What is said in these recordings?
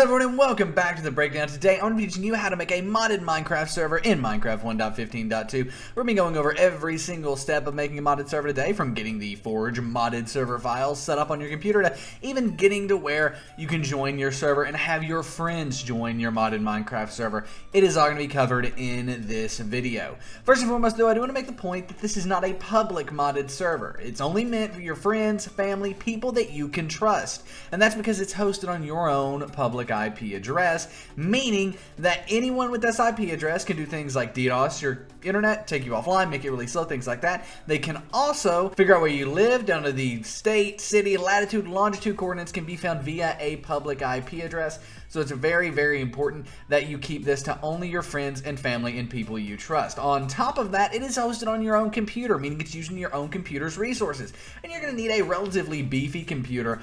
Hello everyone and welcome back to the breakdown. Today I'm going to be teaching you how to make a modded Minecraft server in Minecraft 1.15.2. We're going to be going over every single step of making a modded server today, from getting the Forge modded server files set up on your computer to even getting to where you can join your server and have your friends join your modded Minecraft server. It is all going to be covered in this video. First and foremost though, I do want to make the point that this is not a public modded server. It's only meant for your friends, family, people that you can trust. And that's because it's hosted on your own public IP address, meaning that anyone with this IP address can do things like DDoS your internet, take you offline, make it really slow, things like that. They can also figure out where you live down to the state, city, latitude, longitude coordinates can be found via a public IP address. So it's very, very important that you keep this to only your friends and family and people you trust. On top of that, it is hosted on your own computer, meaning it's using your own computer's resources. And you're going to need a relatively beefy computer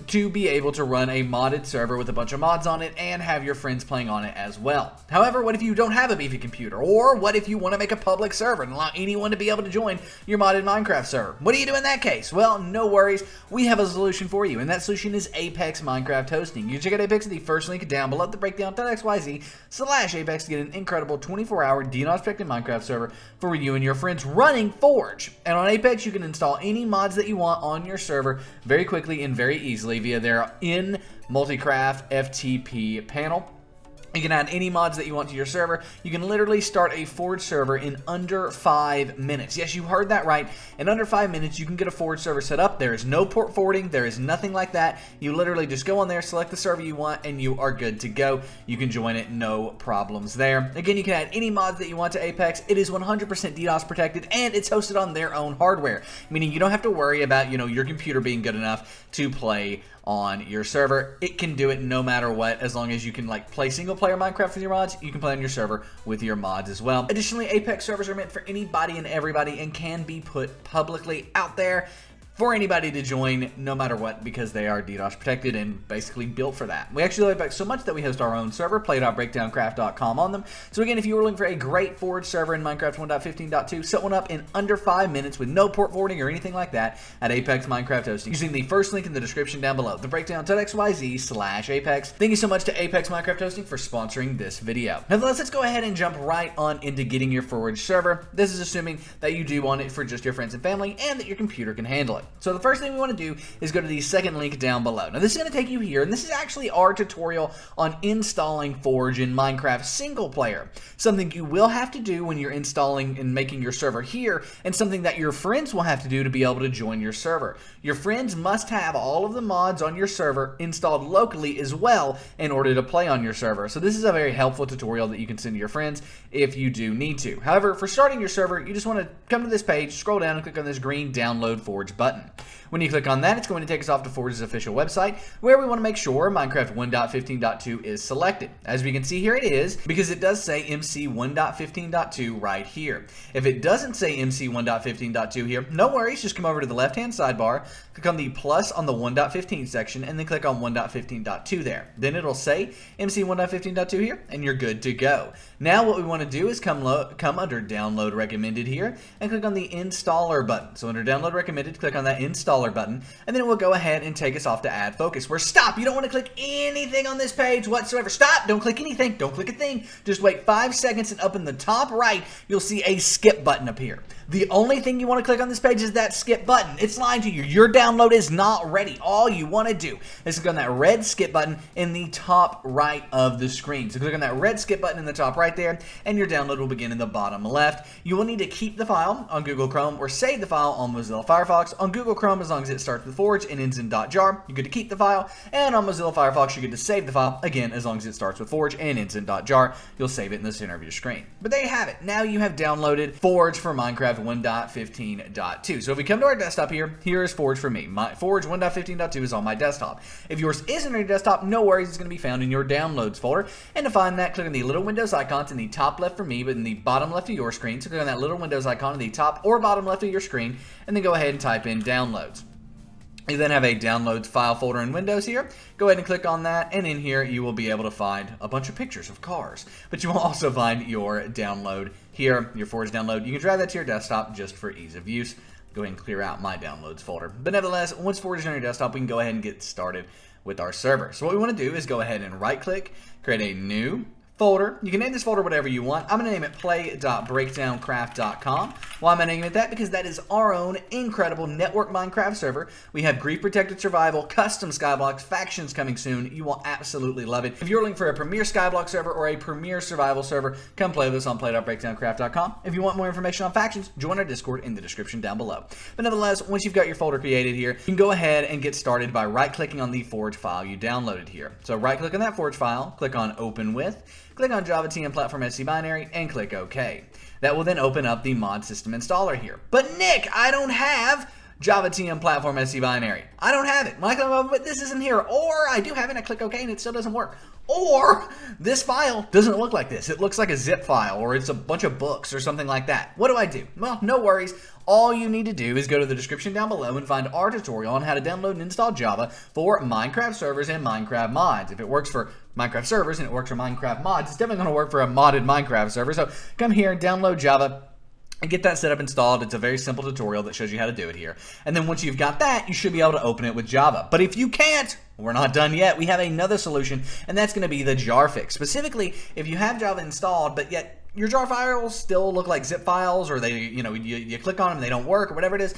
to be able to run a modded server with a bunch of mods on it and have your friends playing on it as well. However, what if you don't have a beefy computer? Or what if you want to make a public server and allow anyone to be able to join your modded Minecraft server? What do you do in that case? Well, no worries. We have a solution for you, and that solution is Apex Minecraft Hosting. You can check out Apex at the first link down below the breakdown.xyz/Apex to get an incredible 24-hour DDoS-protected Minecraft server for you and your friends running Forge. And on Apex, you can install any mods that you want on your server very quickly and very easily via their in Multicraft FTP panel. You can add any mods that you want to your server. You can literally start a Forge server in under 5 minutes. Yes, you heard that right. In under 5 minutes, you can get a Forge server set up. There is no port forwarding. There is nothing like that. You literally just go on there, select the server you want, and you are good to go. You can join it, no problems there. Again, you can add any mods that you want to Apex. It is 100% DDoS protected, and it's hosted on their own hardware, meaning you don't have to worry about, your computer being good enough to play on your server. It can do it no matter what, as long as you can play single player Minecraft with your mods. You can play on your server with your mods as well. Additionally, Apex servers are meant for anybody and everybody and can be put publicly out there for anybody to join no matter what, because they are DDoS protected and basically built for that. We actually love Apex so much that we host our own server, play.breakdowncraft.com, on them. So again, if you were looking for a great Forge server in Minecraft 1.15.2, set one up in under 5 minutes with no port forwarding or anything like that at Apex Minecraft Hosting, using the first link in the description down below, thebreakdown.xyz/Apex. Thank you so much to Apex Minecraft Hosting for sponsoring this video. Nevertheless, let's go ahead and jump right on into getting your Forge server. This is assuming that you do want it for just your friends and family and that your computer can handle it. So the first thing we want to do is go to the second link down below. Now this is going to take you here, and this is actually our tutorial on installing Forge in Minecraft single player. Something you will have to do when you're installing and making your server here, and something that your friends will have to do to be able to join your server. Your friends must have all of the mods on your server installed locally as well in order to play on your server. So this is a very helpful tutorial that you can send to your friends if you do need to. However, for starting your server, you just want to come to this page, scroll down, and click on this green Download Forge button. When you click on that, it's going to take us off to Forge's official website, where we want to make sure Minecraft 1.15.2 is selected. As we can see here, it is, because it does say MC 1.15.2 right here. If it doesn't say MC 1.15.2 here, no worries, just come over to the left-hand sidebar, click on the plus on the 1.15 section, and then click on 1.15.2 there. Then it'll say MC 1.15.2 here, and you're good to go. Now what we want to do is come under Download Recommended here, and click on the Installer button. So under Download Recommended, click on that Installer button, and then it will go ahead and take us off to Add Focus. Where stop, you don't want to click anything on this page whatsoever. Stop, don't click anything, don't click a thing. Just wait 5 seconds, and up in the top right, you'll see a skip button appear. The only thing you want to click on this page is that skip button. It's lying to you. Your download is not ready. All you want to do is click on that red skip button in the top right of the screen. So click on that red skip button in the top right there, and your download will begin in the bottom left. You will need to keep the file on Google Chrome or save the file on Mozilla Firefox. On Google Chrome, as long as it starts with Forge and ends in .jar, you're good to keep the file. And on Mozilla Firefox, you're good to save the file, again, as long as it starts with Forge and ends in .jar. You'll save it in the center of your screen. But there you have it. Now you have downloaded Forge for Minecraft 1.15.2. So if we come to our desktop here, here is Forge for me. My Forge 1.15.2 is on my desktop. If yours isn't on your desktop, no worries, it's going to be found in your downloads folder. And to find that, click on the little Windows icons in the top left for me, but in the bottom left of your screen. So click on that little Windows icon in the top or bottom left of your screen, and then go ahead and type in Downloads. You then have a downloads file folder in Windows here. Go ahead and click on that, and in here you will be able to find a bunch of pictures of cars. But you will also find your download here, your Forge download. You can drag that to your desktop just for ease of use. Go ahead and clear out my downloads folder. But nevertheless, once Forge is on your desktop, we can go ahead and get started with our server. So what we want to do is go ahead and right click, create a new folder. You can name this folder whatever you want. I'm going to name it play.breakdowncraft.com. Why am I naming it that? Because that is our own incredible network Minecraft server. We have grief protected survival, custom skyblocks, factions coming soon. You will absolutely love it. If you're looking for a premier skyblock server or a premier survival server, come play with us on play.breakdowncraft.com. If you want more information on factions, join our Discord in the description down below. But nevertheless, once you've got your folder created here, you can go ahead and get started by right clicking on the Forge file you downloaded here. So right click on that Forge file, click on Open With, click on Java TM Platform SC Binary, and click OK. That will then open up the mod system installer here. But Nick, I don't have Java TM Platform SC Binary. I don't have it. But this isn't here. Or I do have it, I click OK and it still doesn't work. Or this file doesn't look like this. It looks like a zip file, or it's a bunch of books or something like that. What do I do? Well, no worries. All you need to do is go to the description down below and find our tutorial on how to download and install Java for Minecraft servers and Minecraft mods. If it works for Minecraft servers and it works for Minecraft mods, it's definitely going to work for a modded Minecraft server. So come here and download Java and get that set up installed. It's a very simple tutorial that shows you how to do it here. And then once you've got that, you should be able to open it with Java. But if you can't, we're not done yet. We have another solution, and that's going to be the jar fix. Specifically, if you have Java installed, but yet your jar files still look like zip files, or they, you click on them and they don't work, or whatever it is,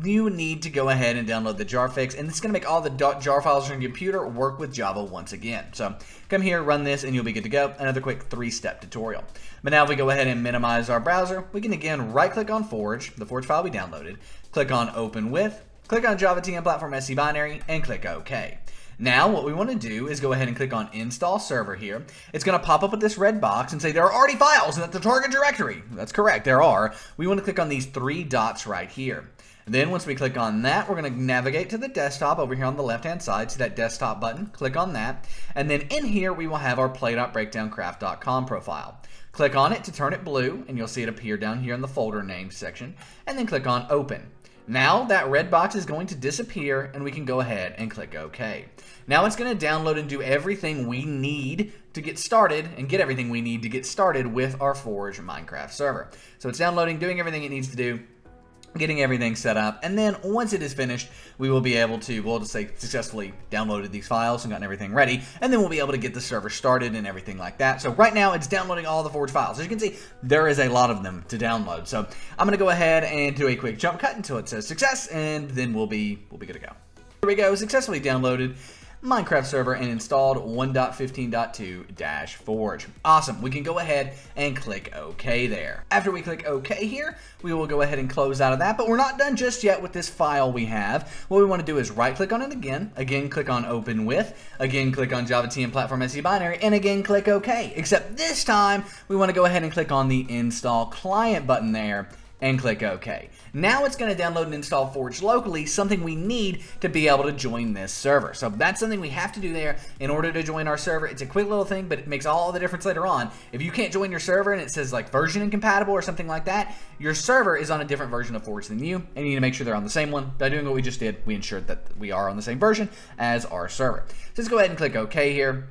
you need to go ahead and download the jar fix, and it's going to make all the jar files on your computer work with Java once again. So come here, run this, and you'll be good to go. Another quick 3-step tutorial. But now if we go ahead and minimize our browser, we can again right-click on Forge, the Forge file we downloaded, click on Open With, click on Java TM Platform SC Binary, and click OK. Now, what we want to do is go ahead and click on Install Server here. It's going to pop up with this red box and say there are already files in the target directory. That's correct, there are. We want to click on these 3 dots right here. Then once we click on that, we're going to navigate to the desktop over here on the left-hand side. See that desktop button? Click on that. And then in here, we will have our play.breakdowncraft.com profile. Click on it to turn it blue, and you'll see it appear down here in the folder name section. And then click on Open. Now that red box is going to disappear, and we can go ahead and click OK. Now it's going to download and do everything we need to get started, and get everything we need to get started with our Forge Minecraft server. So it's downloading, doing everything it needs to do, getting everything set up, and then once it is finished, we will be able to, we'll just say successfully downloaded these files and gotten everything ready, and then we'll be able to get the server started and everything like that. So right now it's downloading all the Forge files. As you can see, there is a lot of them to download. So I'm going to go ahead and do a quick jump cut until it says success, and then we'll be good to go. Here we go, successfully downloaded Minecraft server and installed 1.15.2-Forge. Awesome. We can go ahead and click OK there. After we click OK here, we will go ahead and close out of that, but we're not done just yet with this file we have. What we want to do is right click on it again click on Open With, again click on Java TM Platform SC Binary, and again click OK. Except this time, we want to go ahead and click on the Install Client button there and click OK. Now it's going to download and install Forge locally, something we need to be able to join this server. So that's something we have to do there in order to join our server. It's a quick little thing, but it makes all the difference later on. If you can't join your server and it says like version incompatible or something like that, your server is on a different version of Forge than you, and you need to make sure they're on the same one. By doing what we just did, we ensured that we are on the same version as our server. So let's go ahead and click OK here.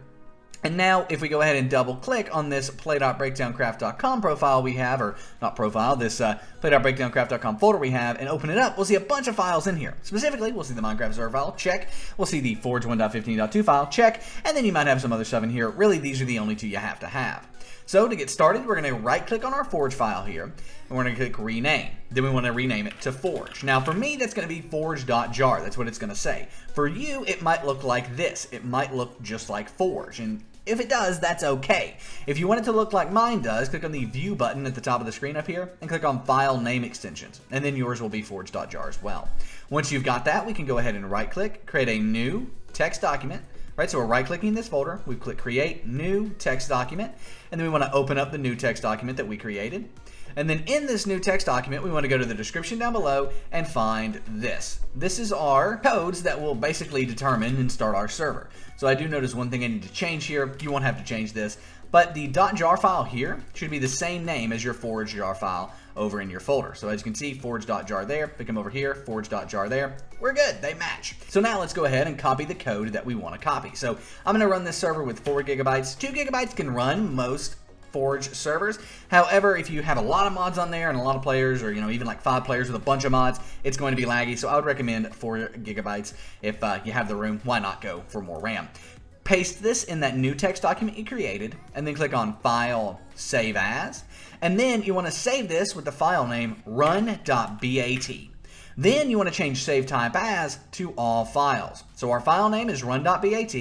And now, if we go ahead and double-click on this play.breakdowncraft.com profile we have, or not profile, this play.breakdowncraft.com folder we have, and open it up, we'll see a bunch of files in here. Specifically, we'll see the Minecraft server file, check. We'll see the Forge 1.15.2 file, check. And then you might have some other stuff in here. Really, these are the only 2 you have to have. So to get started, we're going to right-click on our Forge file here, and we're going to click Rename. Then we want to rename it to Forge. Now for me, that's going to be forge.jar. That's what it's going to say. For you, it might look like this. It might look just like Forge, and if it does, that's okay. If you want it to look like mine does, click on the View button at the top of the screen up here, and click on File Name Extensions, and then yours will be forge.jar as well. Once you've got that, we can go ahead and right-click, create a new text document. Right, so we're right-clicking this folder, we click Create New Text Document, and then we want to open up the new text document that we created. And then in this new text document, we want to go to the description down below and find this. This is our codes that will basically determine and start our server. So I do notice one thing I need to change here. You won't have to change this, but the .jar file here should be the same name as your Forge.jar file over in your folder. So as you can see, Forge.jar there, pick them over here, Forge.jar there. We're good, they match. So now let's go ahead and copy the code that we want to copy. So I'm going to run this server with 4 gigabytes. 2 gigabytes can run most Forge servers. However, if you have a lot of mods on there and a lot of players, or even like 5 players with a bunch of mods, it's going to be laggy. So I would recommend 4 gigabytes. If you have the room, why not go for more RAM? Paste this in that new text document you created, and then click on File, Save As, and then you want to save this with the file name run.bat. Then you want to change save type as to all files. So our file name is run.bat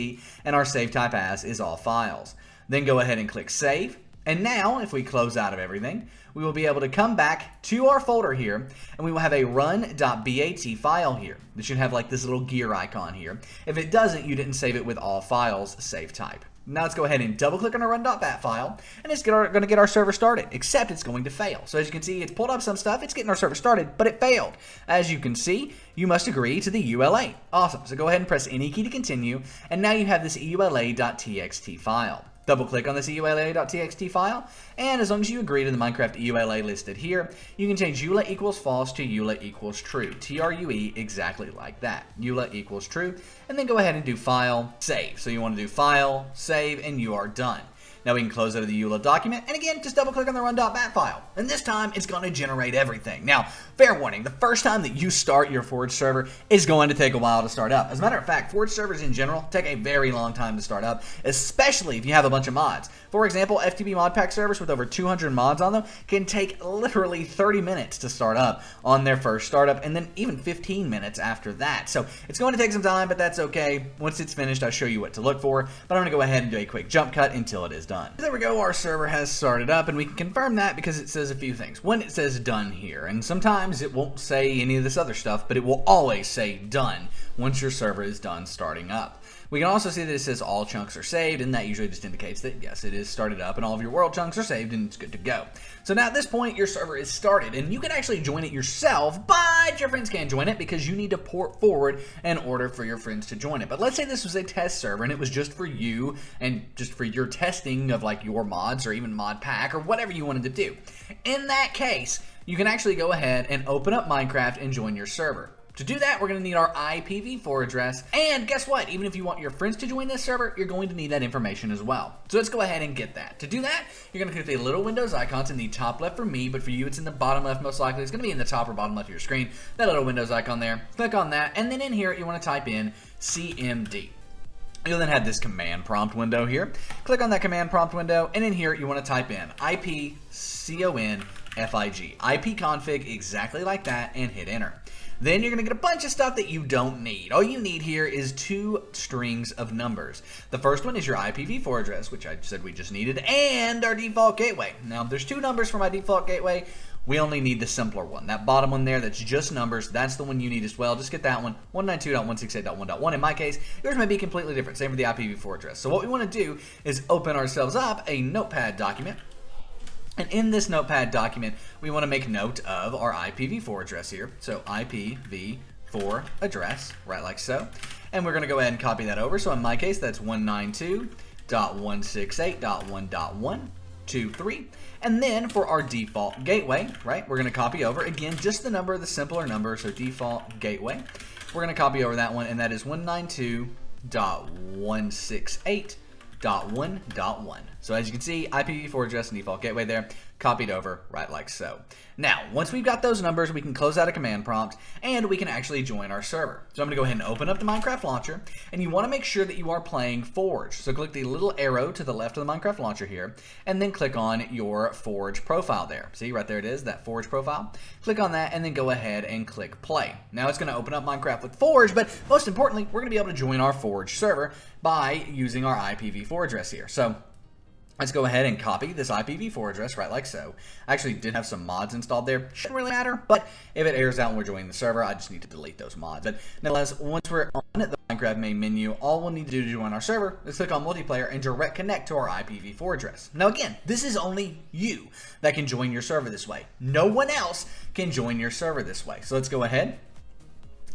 and our save type as is all files. Then go ahead and click save. And now if we close out of everything, we will be able to come back to our folder here, and we will have a run.bat file here. It should have like this little gear icon here. If it doesn't, you didn't save it with all files save type. Now let's go ahead and double click on our run.bat file, and it's going to get our server started, except it's going to fail. So as you can see, it's pulled up some stuff, it's getting our server started, but it failed. As you can see, you must agree to the ULA. Awesome, so go ahead and press any key to continue, and now you have this EULA.txt file. Double click on this EULA.txt file, and as long as you agree to the Minecraft EULA listed here, you can change EULA equals false to EULA equals true. TRUE, exactly like that. EULA equals true, and then go ahead and do file, save. So you want to do file, save, and you are done. Now we can close out of the EULA document, and again, just double click on the run.bat file. And this time, it's going to generate everything. Now, fair warning, the first time that you start your Forge server is going to take a while to start up. As a matter of fact, Forge servers in general take a very long time to start up, especially if you have a bunch of mods. For example, FTB mod pack servers with over 200 mods on them can take literally 30 minutes to start up on their first startup, and then even 15 minutes after that. So it's going to take some time, but that's okay. Once it's finished, I'll show you what to look for, but I'm going to go ahead and do a quick jump cut until it is done. There we go, our server has started up, and we can confirm that because it says a few things. One, it says done here, and sometimes it won't say any of this other stuff, but it will always say done once your server is done starting up. We can also see that it says all chunks are saved, and that usually just indicates that yes, it is started up and all of your world chunks are saved and it's good to go. So now at this point, your server is started, and you can actually join it yourself, but your friends can't join it because you need to port forward in order for your friends to join it. But let's say this was a test server and it was just for you and just for your testing of like your mods or even mod pack or whatever you wanted to do. In that case, you can actually go ahead and open up Minecraft and join your server. To do that, we're going to need our IPv4 address, and guess what? Even if you want your friends to join this server, you're going to need that information as well. So let's go ahead and get that. To do that, you're going to click the little Windows icons in the top left for me, but for you, it's in the bottom left most likely. It's going to be in the top or bottom left of your screen, that little Windows icon there. Click on that, and then in here, you want to type in CMD. You'll then have this command prompt window here. Click on that command prompt window, and in here, you want to type in ipconfig, ipconfig exactly like that, and hit enter. Then you're going to get a bunch of stuff that you don't need. All you need here is 2 strings of numbers. The first one is your IPv4 address, which I said we just needed, and our default gateway. Now, there's 2 numbers for my default gateway. We only need the simpler one. That bottom one there, that's just numbers. That's the one you need as well. Just get that one, 192.168.1.1. In my case, yours may be completely different. Same for the IPv4 address. So what we want to do is open ourselves up a notepad document. And in this notepad document, we want to make note of our IPv4 address here. So IPv4 address, right like so. And we're going to go ahead and copy that over. So in my case, that's 192.168.1.123. And then for our default gateway, right, we're going to copy over, again, just the number, the simpler number, so default gateway. We're going to copy over that one, and that is 192.168.1.1. So as you can see, IPv4 address and default gateway there, copied over right like so. Now, once we've got those numbers, we can close out a command prompt, and we can actually join our server. So I'm going to go ahead and open up the Minecraft launcher, and you want to make sure that you are playing Forge. So click the little arrow to the left of the Minecraft launcher here, and then click on your Forge profile there. See, right there it is, that Forge profile. Click on that, and then go ahead and click play. Now it's going to open up Minecraft with Forge, but most importantly, we're going to be able to join our Forge server by using our IPv4 address here. So let's go ahead and copy this IPv4 address right like so. I actually did have some mods installed there. Shouldn't really matter, but if it errors out when we're joining the server, I just need to delete those mods. But nonetheless, once we're on the Minecraft main menu, all we'll need to do to join our server is click on multiplayer and direct connect to our IPv4 address. Now again, this is only you that can join your server this way. No one else can join your server this way. So let's go ahead.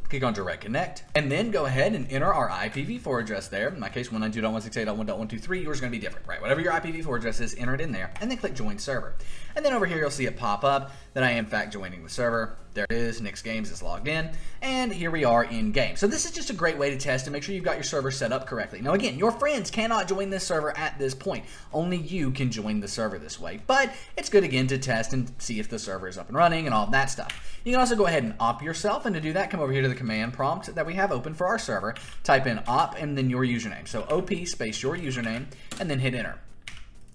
Click on Direct Connect, and then go ahead and enter our IPv4 address there. In my case, 192.168.1.123. Yours is going to be different, right? Whatever your IPv4 address is, enter it in there, and then click Join Server. And then over here, you'll see it pop up that I am in fact joining the server. there it is, Nix Games is logged in, and here we are in game. So this is just a great way to test and make sure you've got your server set up correctly. Now again, your friends cannot join this server at this point. Only you can join the server this way, but it's good again to test and see if the server is up and running and all of that stuff. You can also go ahead and op yourself, and to do that, come over here to the command prompt that we have open for our server, type in op and then your username. So op space your username, and then hit enter.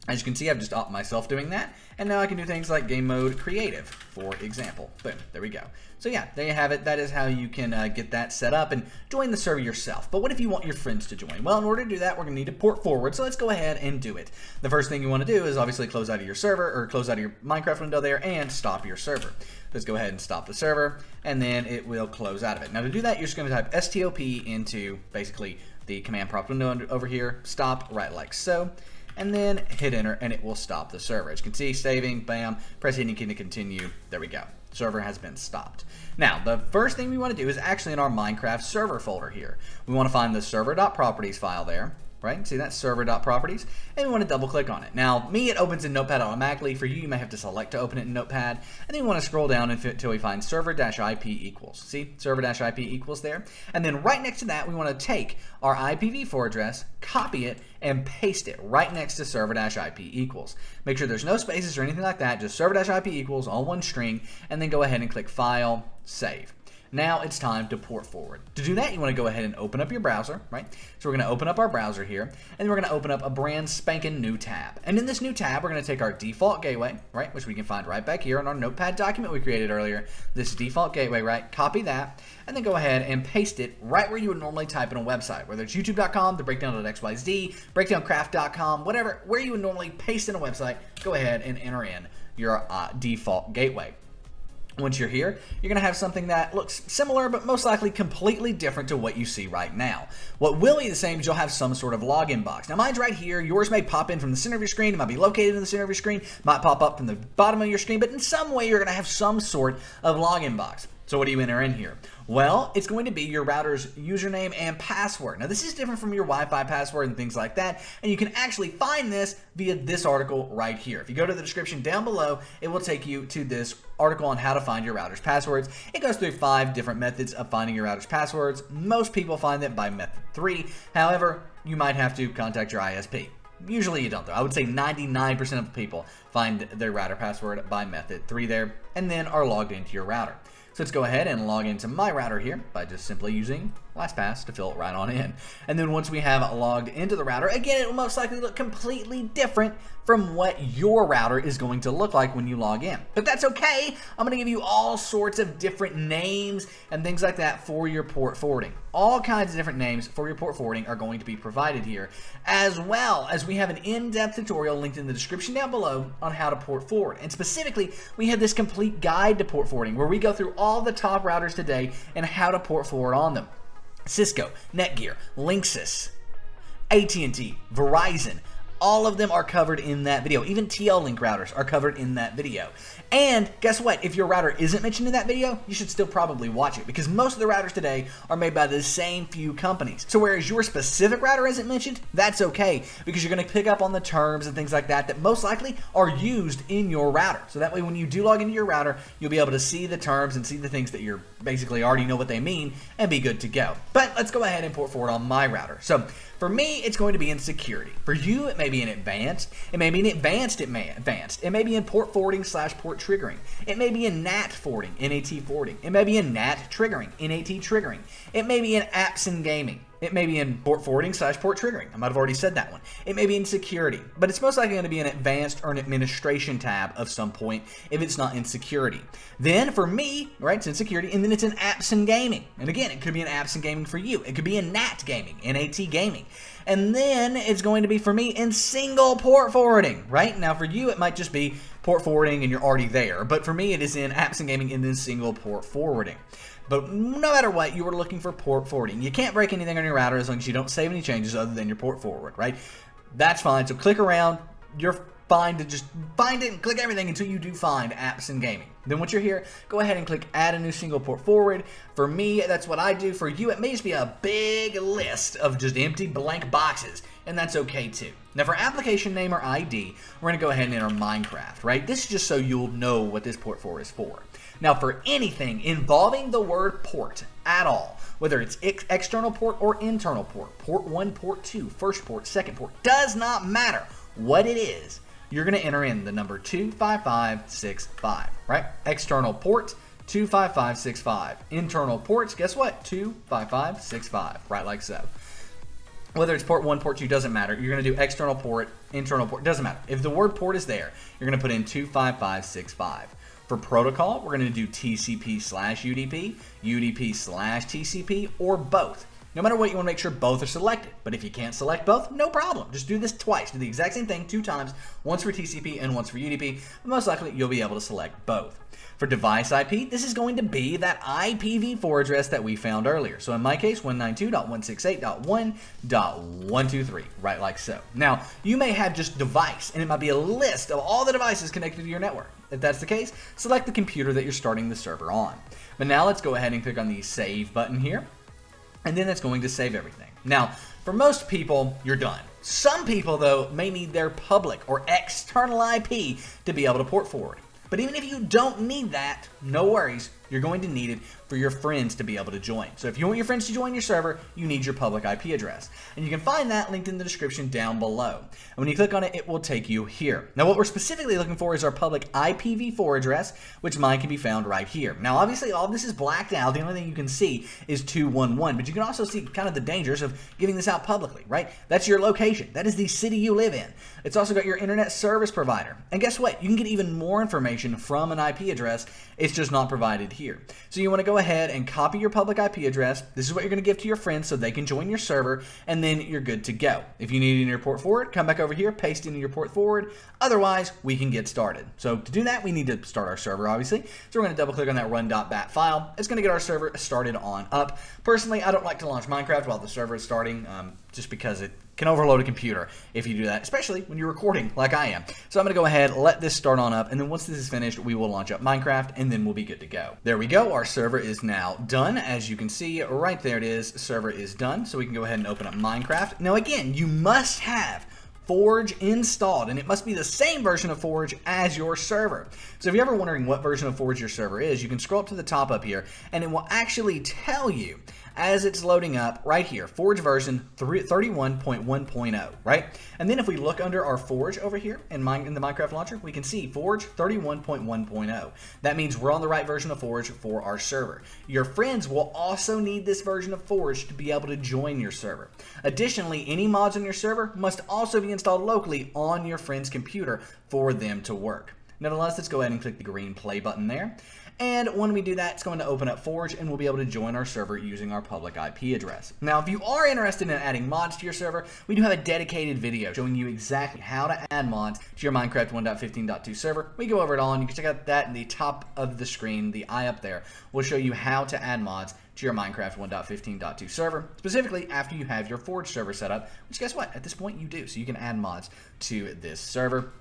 As you can see, I've just opted myself doing that, and now I can do things like game mode creative, for example. Boom, there we go. So yeah, there you have it. That is how you can get that set up and join the server yourself. But what if you want your friends to join? Well, in order to do that, we're going to need to port forward, so let's go ahead and do it. The first thing you want to do is obviously close out of your server, or close out of your Minecraft window there, and stop your server. Let's go ahead and stop the server, and then it will close out of it. Now to do that, you're just going to type stop into basically the command prompt window over here, stop, right like so, and then hit enter, and it will stop the server. As you can see, saving, bam, press any key to continue. There we go. Server has been stopped. Now, the first thing we want to do is actually in our Minecraft server folder here. We want to find the server.properties file there. Right? See that server.properties, and we want to double click on it. Now, it opens in Notepad automatically. For you, you may have to select to open it in Notepad, and then we want to scroll down until we find server-IP equals. See, server-IP equals there, and then right next to that, we want to take our IPv4 address, copy it, and paste it right next to server-IP equals. Make sure there's no spaces or anything like that, just server-IP equals, all one string, and then go ahead and click File, Save. Now it's time to port forward. To do that, you want to go ahead and open up your browser, right? So we're going to open up our browser here, and we're going to open up a brand spanking new tab. And in this new tab, we're going to take our default gateway, right, which we can find right back here in our Notepad document we created earlier, this default gateway, right? Copy that, and then go ahead and paste it right where you would normally type in a website, whether it's youtube.com, the breakdown.xyz, breakdowncraft.com, whatever, where you would normally paste in a website, go ahead and enter in your default gateway. Once you're here, you're going to have something that looks similar, but most likely completely different to what you see right now. What will be the same is you'll have some sort of login box. Now, mine's right here. Yours may pop in from the center of your screen. It might be located in the center of your screen. It might pop up from the bottom of your screen, but in some way, you're going to have some sort of login box. So what do you enter in here? Well, it's going to be your router's username and password. Now, this is different from your Wi-Fi password and things like that, and you can actually find this via this article right here. If you go to the description down below, it will take you to this article on how to find your router's passwords. It goes through 5 different methods of finding your router's passwords. Most people find that by method 3. However, you might have to contact your ISP. Usually you don't, though. I would say 99% of people find their router password by method 3 there, and then are logged into your router. So let's go ahead and log into my router here by just simply using LastPass to fill it right on in. And then once we have logged into the router, again, it will most likely look completely different from what your router is going to look like when you log in. But that's okay. I'm going to give you all sorts of different names and things like that for your port forwarding. All kinds of different names for your port forwarding are going to be provided here, as well as we have an in-depth tutorial linked in the description down below on how to port forward. And specifically, we have this complete guide to port forwarding where we go through all the top routers today and how to port forward on them. Cisco, Netgear, Linksys, AT&T, Verizon, all of them are covered in that video. Even TL-Link routers are covered in that video. And guess what? If your router isn't mentioned in that video, you should still probably watch it, because most of the routers today are made by the same few companies. So whereas your specific router isn't mentioned, that's okay, because you're going to pick up on the terms and things like that that most likely are used in your router. So that way when you do log into your router, you'll be able to see the terms and see the things that you're basically already know what they mean and be good to go. But let's go ahead and port forward on my router. So for me, it's going to be in security. For you, it may be in advanced. It may be in advanced. It may be in port forwarding / port triggering. It may be in NAT forwarding, NAT forwarding. It may be in NAT triggering, NAT triggering. It may be in apps and gaming. It may be in port forwarding / port triggering. I might have already said that one. It may be in security, but it's most likely going to be an advanced or an administration tab of some point if it's not in security. Then for me, right, it's in security, and then it's in apps and gaming. And again, it could be in apps and gaming for you. It could be in NAT gaming, NAT gaming. And then it's going to be for me in single port forwarding, right? Now for you, it might just be port forwarding and you're already there. But for me, it is in apps and gaming and then single port forwarding. But no matter what, you are looking for port forwarding. You can't break anything on your router as long as you don't save any changes other than your port forward, right? That's fine. So click around your just find it and click everything until you do find apps and gaming. Then once you're here, go ahead and click add a new single port forward. For me, that's what I do. For you, it may just be a big list of just empty blank boxes, and that's okay too. Now for application name or ID, we're going to go ahead and enter Minecraft, right? This is just so you'll know what this port forward is for. Now for anything involving the word port at all, whether it's external port or internal port, port 1, port 2, first port, second port, does not matter what it is. You're going to enter in the number 25565, right? External port 25565. Internal ports, guess what? 25565, right like so. Whether it's port 1, port 2, doesn't matter. You're going to do external port, internal port, doesn't matter. If the word port is there, you're going to put in 25565. For protocol, we're going to do TCP/UDP, UDP/TCP, or both. No matter what, you want to make sure both are selected. But if you can't select both, no problem. Just do this twice. Do the exact same thing 2 times, once for TCP and once for UDP. But most likely, you'll be able to select both. For device IP, this is going to be that IPv4 address that we found earlier. So in my case, 192.168.1.123, right like so. Now, you may have just device, and it might be a list of all the devices connected to your network. If that's the case, select the computer that you're starting the server on. But now let's go ahead and click on the Save button here. And then it's going to save everything. Now, for most people, you're done. Some people, though, may need their public or external IP to be able to port forward. But even if you don't need that, no worries. You're going to need it for your friends to be able to join. So if you want your friends to join your server, you need your public IP address. And you can find that linked in the description down below. And when you click on it, it will take you here. Now what we're specifically looking for is our public IPv4 address, which mine can be found right here. Now obviously all of this is blacked out. The only thing you can see is 211, but you can also see kind of the dangers of giving this out publicly, right? That's your location. That is the city you live in. It's also got your internet service provider. And guess what? You can get even more information from an IP address. It's just not provided here. So you want to go ahead and copy your public IP address. This is what you're going to give to your friends so they can join your server, and then you're good to go. If you need it in your port forward, come back over here, paste it in your port forward. Otherwise, we can get started. So to do that, we need to start our server, obviously. So we're going to double click on that run.bat file. It's going to get our server started on up. Personally, I don't like to launch Minecraft while the server is starting, just because it can overload a computer if you do that, especially when you're recording like I am. So I'm going to go ahead, let this start on up, and then once this is finished, we will launch up Minecraft, and then we'll be good to go. There we go. Our server is now done. As you can see, right there it is. Server is done. So we can go ahead and open up Minecraft. Now again, you must have Forge installed, and it must be the same version of Forge as your server. So if you're ever wondering what version of Forge your server is, you can scroll up to the top up here, and it will actually tell you as it's loading up right here, Forge version 31.1.0, right? And then if we look under our Forge over here in the Minecraft launcher, we can see Forge 31.1.0. That means we're on the right version of Forge for our server. Your friends will also need this version of Forge to be able to join your server. Additionally, any mods on your server must also be installed locally on your friend's computer for them to work. Nonetheless, let's go ahead and click the green play button there. And when we do that, it's going to open up Forge, and we'll be able to join our server using our public IP address. Now, if you are interested in adding mods to your server, we do have a dedicated video showing you exactly how to add mods to your Minecraft 1.15.2 server. We go over it all, and you can check out that in the top of the screen. The eye up there will show you how to add mods to your Minecraft 1.15.2 server, specifically after you have your Forge server set up, which guess what? At this point you do, so you can add mods to this server.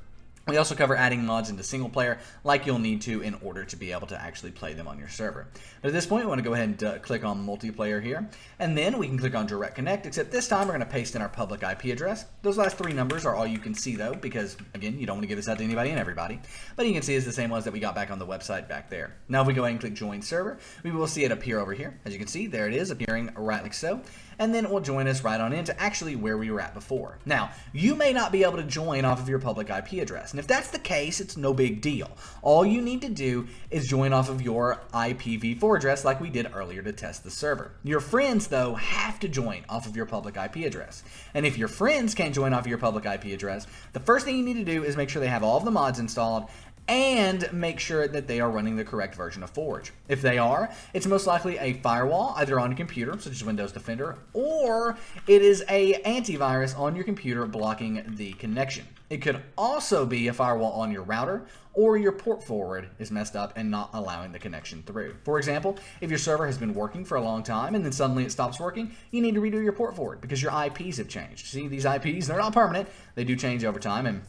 We also cover adding mods into single player like you'll need to in order to be able to actually play them on your server. But at this point, we want to go ahead and click on multiplayer here, and then we can click on direct connect, except this time we're going to paste in our public IP address. Those last 3 numbers are all you can see though, because again, you don't want to give this out to anybody and everybody. But you can see it's the same ones that we got back on the website back there. Now if we go ahead and click join server, we will see it appear over here. As you can see, there it is appearing right like so. And then it will join us right on into actually where we were at before. Now, you may not be able to join off of your public IP address. And if that's the case, it's no big deal. All you need to do is join off of your IPv4 address like we did earlier to test the server. Your friends, though, have to join off of your public IP address. And if your friends can't join off of your public IP address, the first thing you need to do is make sure they have all of the mods installed and make sure that they are running the correct version of Forge. If they are, it's most likely a firewall either on your computer, such as Windows Defender, or it is a antivirus on your computer blocking the connection. It could also be a firewall on your router, or your port forward is messed up and not allowing the connection through. For example, if your server has been working for a long time and then suddenly it stops working, you need to redo your port forward because your IPs have changed. See, these IPs, they're not permanent. They do change over time, and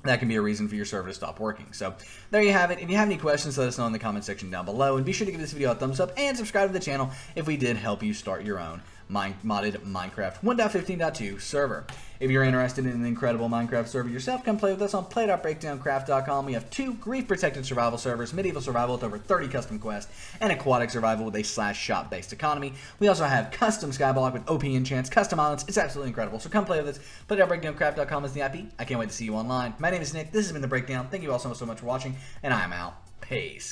that can be a reason for your server to stop working. So there you have it. If you have any questions, let us know in the comment section down below, and be sure to give this video a thumbs up and subscribe to the channel if we did help you start your own modded Minecraft 1.15.2 server. If you're interested in an incredible Minecraft server yourself, come play with us on play.breakdowncraft.com. We have 2 grief-protected survival servers, medieval survival with over 30 custom quests, and aquatic survival with a /shop-based economy. We also have custom skyblock with OP enchants, custom islands. It's absolutely incredible. So come play with us. Play.breakdowncraft.com is the IP. I can't wait to see you online. My name is Nick. This has been The Breakdown. Thank you all so much for watching, and I'm out. Peace.